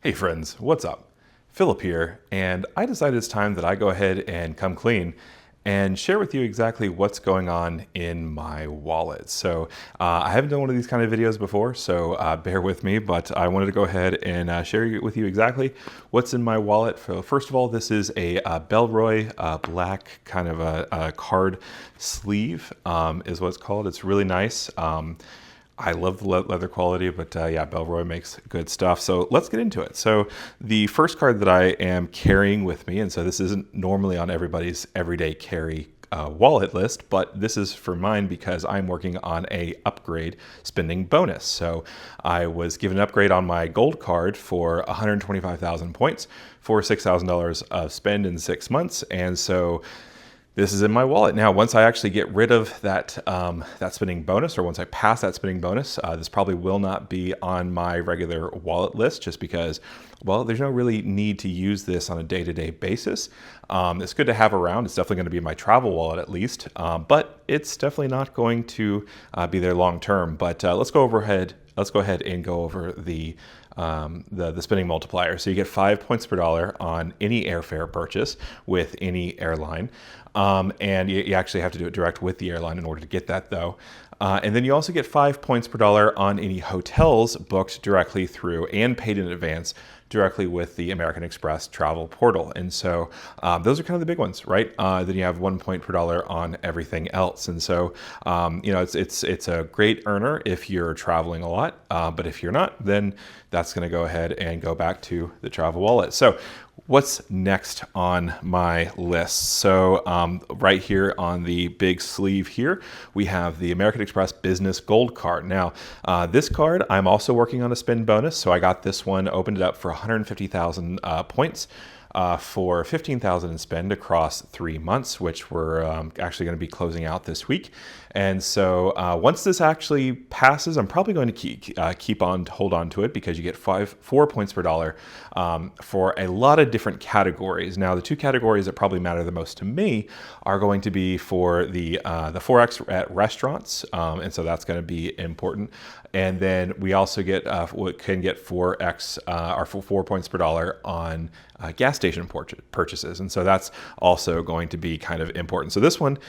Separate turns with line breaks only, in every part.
Hey friends, what's up? Phillip here, and I decided it's time that I go ahead and come clean and share with you exactly what's going on in my wallet. So I haven't done one of these kind of videos before, so bear with me, but I wanted to go ahead and share with you exactly what's in my wallet. So first of all, this is a Belroy black kind of a card sleeve is what it's called. It's really nice. I love the leather quality, but yeah, Belroy makes good stuff. So let's get into it. So the first card that I am carrying with me, and so this isn't normally on everybody's everyday carry wallet list, but this is for mine because I'm working on a upgrade spending bonus. So I was given an upgrade on my gold card for 125,000 points for $6,000 of spend in 6 months. And so this is in my wallet. Now, once I actually get rid of that spending bonus, or once I pass that spending bonus, this probably will not be on my regular wallet list just because, well, there's no really need to use this on a day-to-day basis. It's good to have around. It's definitely going to be in my travel wallet at least, but it's definitely not going to be there long term. But let's go ahead and go over the spending multiplier. So you get 5 points per dollar on any airfare purchase with any airline. And you actually have to do it direct with the airline in order to get that though. And then you also get 5 points per dollar on any hotels booked directly through and paid in advance directly with the American Express travel portal. And so those are kind of the big ones, right? Then you have 1 point per dollar on everything else. And so, it's a great earner if you're traveling a lot, but if you're not, then that's gonna go ahead and go back to the travel wallet. So what's next on my list? So right here on the big sleeve here, we have the American Express Business Gold Card. Now, this card, I'm also working on a spend bonus. So I got this one, opened it up for 150,000 points. For 15,000 in spend across 3 months, which we're actually going to be closing out this week. And so once this actually passes, I'm probably going to hold on to it because you get 4 points per dollar for a lot of different categories. Now, the two categories that probably matter the most to me are going to be for the 4X at restaurants, and so that's going to be important. And then we also get 4X or 4 points per dollar on gas station purchases. And so that's also going to be kind of important. So this one,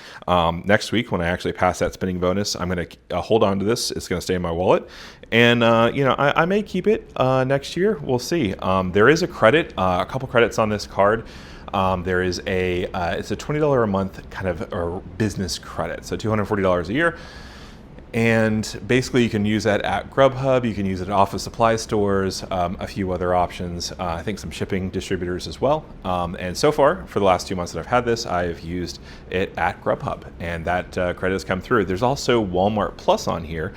next week, when I actually pass that spending bonus, I'm going to hold on to this. It's going to stay in my wallet. And, I may keep it next year. We'll see. There is a credit, a couple credits on this card. There is it's a $20 a month kind of a business credit. So $240 a year. And basically you can use that at Grubhub, you can use it at office supply stores, a few other options, I think some shipping distributors as well. And so far, for the last 2 months that I've had this, I've used it at Grubhub, and that credit has come through. There's also Walmart Plus on here,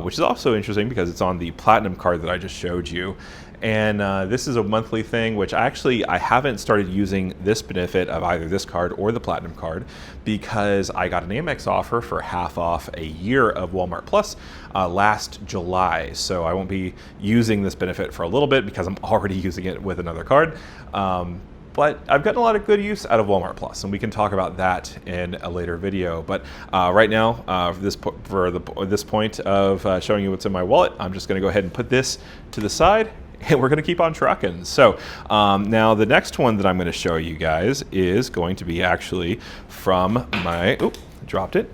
which is also interesting because it's on the Platinum card that I just showed you. And this is a monthly thing, which I haven't started using this benefit of either this card or the Platinum card because I got an Amex offer for half off a year of Walmart Plus last July. So I won't be using this benefit for a little bit because I'm already using it with another card. But I've gotten a lot of good use out of Walmart Plus, and we can talk about that in a later video. But right now, for this point of showing you what's in my wallet, I'm just going to go ahead and put this to the side. And we're going to keep on trucking. So now the next one that I'm going to show you guys is going to be actually from my, dropped it,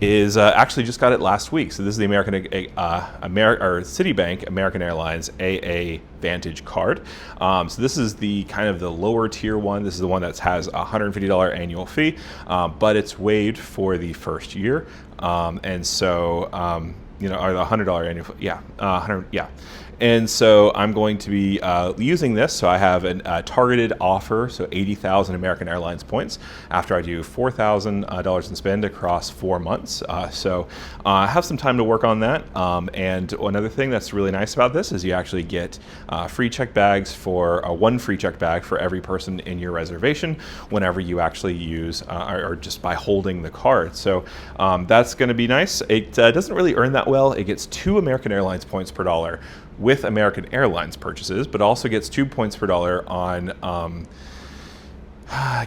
is actually just got it last week. So this is the Citibank American Airlines Aadvantage card. So this is the kind of the lower tier one. This is the one that has a $150 annual fee, but it's waived for the first year. And so, or the $100 annual fee, 100, yeah. And so I'm going to be using this. So I have a targeted offer, so 80,000 American Airlines points after I do $4,000 in spend across 4 months. So I have some time to work on that. And another thing that's really nice about this is you actually get free check bags for one free check bag for every person in your reservation whenever you actually use or just by holding the card. So that's going to be nice. It doesn't really earn that well. It gets 2 American Airlines points per dollar with American Airlines purchases, but also gets 2 points per dollar on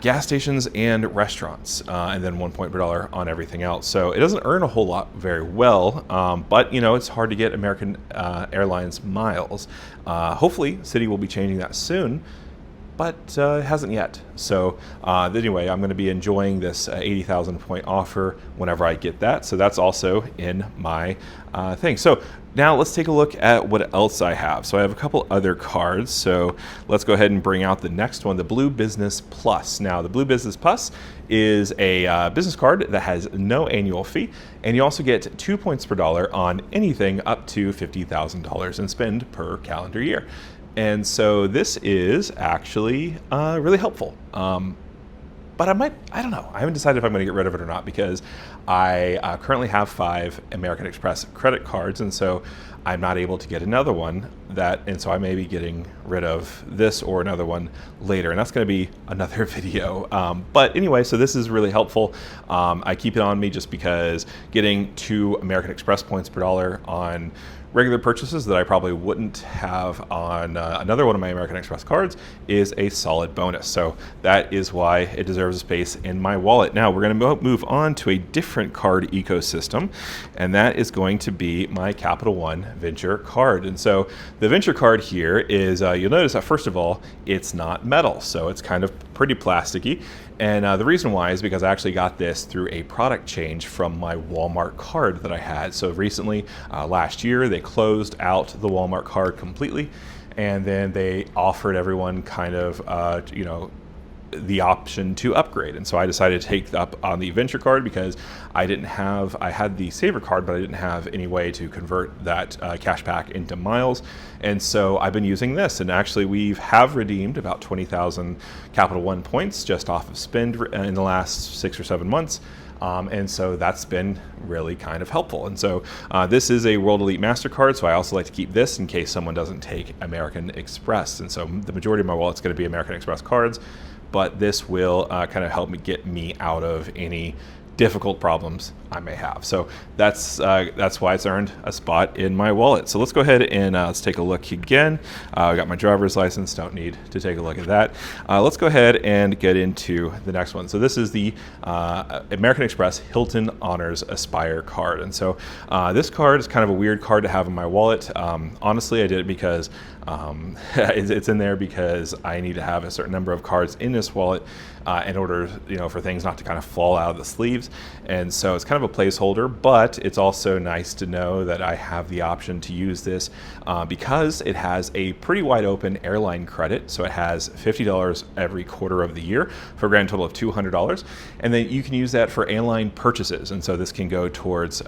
gas stations and restaurants, and then 1 point per dollar on everything else. So it doesn't earn a whole lot very well, but it's hard to get American Airlines miles. Hopefully, Citi will be changing that soon, but it hasn't yet. So anyway, I'm going to be enjoying this 80,000 point offer whenever I get that. So that's also in my thing. So now let's take a look at what else I have. So I have a couple other cards. So let's go ahead and bring out the next one, the Blue Business Plus. Now the Blue Business Plus is a business card that has no annual fee, and you also get 2 points per dollar on anything up to $50,000 in spend per calendar year. And so this is actually really helpful. But I don't know. I haven't decided if I'm going to get rid of it or not, because I currently have 5 American Express credit cards, and so I'm not able to get another one and so I may be getting rid of this or another one later, and that's going to be another video. But anyway, so this is really helpful. I keep it on me just because getting 2 American Express points per dollar on regular purchases that I probably wouldn't have on another one of my American Express cards is a solid bonus. So that is why it deserves a space in my wallet. Now we're going to move on to a different card ecosystem, and that is going to be my Capital One Venture card. And so the Venture card here is, you'll notice that first of all, it's not metal, so it's kind of pretty plasticky. And the reason why is because I actually got this through a product change from my Walmart card that I had. So recently, last year, they closed out the Walmart card completely, and then they offered everyone kind of, the option to upgrade. And so I decided to take up on the Venture card because I had the Savor card, but I didn't have any way to convert that cash back into miles. And so I've been using this, and actually we have redeemed about 20,000 Capital One points just off of spend in the last 6 or 7 months. And so that's been really kind of helpful. And so this is a World Elite MasterCard, so I also like to keep this in case someone doesn't take American Express. And so the majority of my wallet's going to be American Express cards, but this will kind of help me get me out of any difficult problems I may have. So that's why it's earned a spot in my wallet. So let's go ahead and let's take a look again. I got my driver's license, don't need to take a look at that. Let's go ahead and get into the next one. So this is the American Express Hilton Honors Aspire card. And so this card is kind of a weird card to have in my wallet. Honestly, I did it because it's in there because I need to have a certain number of cards in this wallet in order, for things not to kind of fall out of the sleeves. And so it's kind of a placeholder, but it's also nice to know that I have the option to use this because it has a pretty wide open airline credit. So it has $50 every quarter of the year for a grand total of $200. And then you can use that for airline purchases. And so this can go towards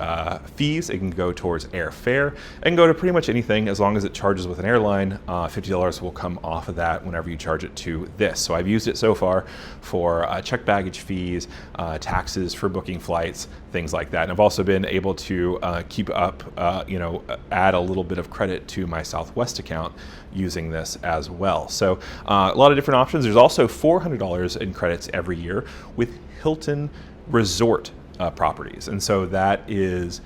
fees, it can go towards airfare, it can go to pretty much anything as long as it charges with an airline. $50 will come off of that whenever you charge it to this. So I've used it so far for checked baggage fees, taxes for booking flights, things like that. And I've also been able to keep up, add a little bit of credit to my Southwest account using this as well. So a lot of different options. There's also $400 in credits every year with Hilton resort properties. And so that is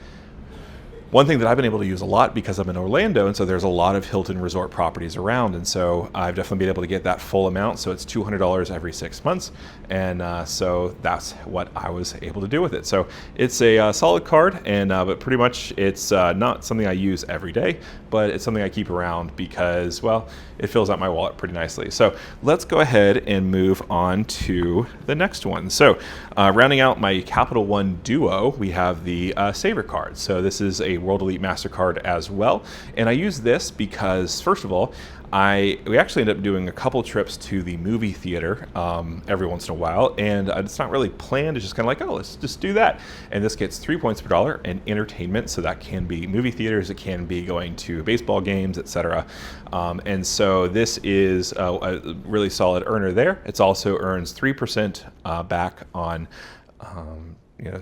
one thing that I've been able to use a lot because I'm in Orlando, and so there's a lot of Hilton resort properties around, and so I've definitely been able to get that full amount, so it's $200 every 6 months, and so that's what I was able to do with it. So it's a solid card, and but pretty much it's not something I use every day, but it's something I keep around because, well, it fills out my wallet pretty nicely. So let's go ahead and move on to the next one. So rounding out my Capital One duo, we have the Savor card. So this is a World Elite MasterCard as well. And I use this because, first of all, we actually end up doing a couple trips to the movie theater every once in a while, and it's not really planned. It's just kind of like, oh, let's just do that. And this gets 3 points per dollar in entertainment, so that can be movie theaters, it can be going to baseball games, etc. And so this is a really solid earner there. It also earns 3% back on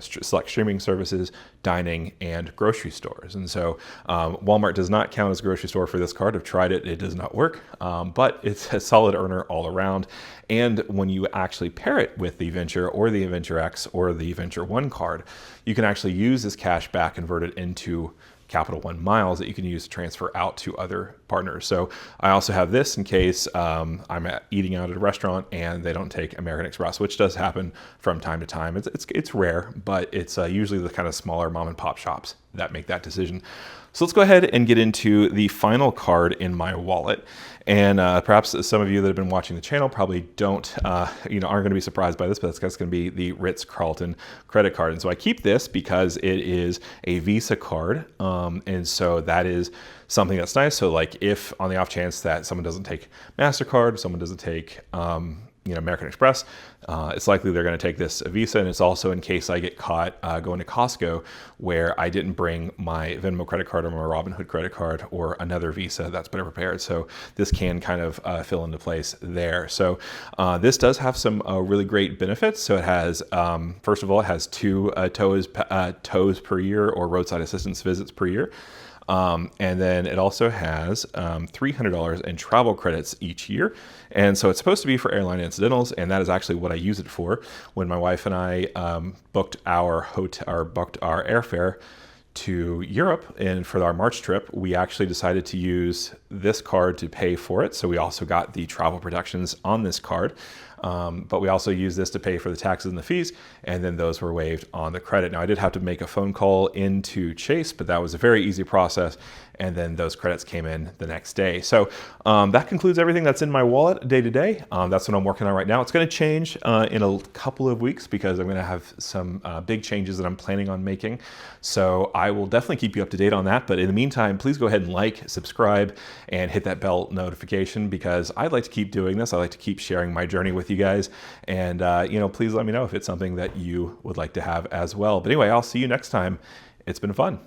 select streaming services, dining, and grocery stores. And so Walmart does not count as a grocery store for this card. I've tried it, it does not work, but it's a solid earner all around. And when you actually pair it with the Venture or the Venture X or the Venture One card, you can actually use this cash back, convert it into Capital One miles that you can use to transfer out to other partners. So I also have this in case I'm eating out at a restaurant and they don't take American Express, which does happen from time to time. It's rare, but it's usually the kind of smaller mom and pop shops that make that decision. So let's go ahead and get into the final card in my wallet. And perhaps some of you that have been watching the channel probably aren't going to be surprised by this, but that's going to be the Ritz-Carlton credit card. And so I keep this because it is a Visa card. And so that is something that's nice. So like if on the off chance that someone doesn't take MasterCard, someone doesn't take American Express, it's likely they're going to take this Visa. And it's also in case I get caught going to Costco where I didn't bring my Venmo credit card or my Robinhood credit card or another Visa that's better prepared. So this can kind of fill into place there. So this does have some really great benefits. So it has, first of all, it has 2 tows per year or roadside assistance visits per year. And then it also has $300 in travel credits each year. And so it's supposed to be for airline incidentals, and that is actually what I use it for. When my wife and I booked our airfare to Europe and for our March trip, we actually decided to use this card to pay for it. So we also got the travel protections on this card. But we also used this to pay for the taxes and the fees, and then those were waived on the credit. Now I did have to make a phone call into Chase, but that was a very easy process. And then those credits came in the next day. So that concludes everything that's in my wallet day to day. That's what I'm working on right now. It's going to change in a couple of weeks because I'm going to have some big changes that I'm planning on making. So I will definitely keep you up to date on that. But in the meantime, please go ahead and like, subscribe, and hit that bell notification because I'd like to keep doing this. I like to keep sharing my journey with you guys. And, please let me know if it's something that you would like to have as well. But anyway, I'll see you next time. It's been fun.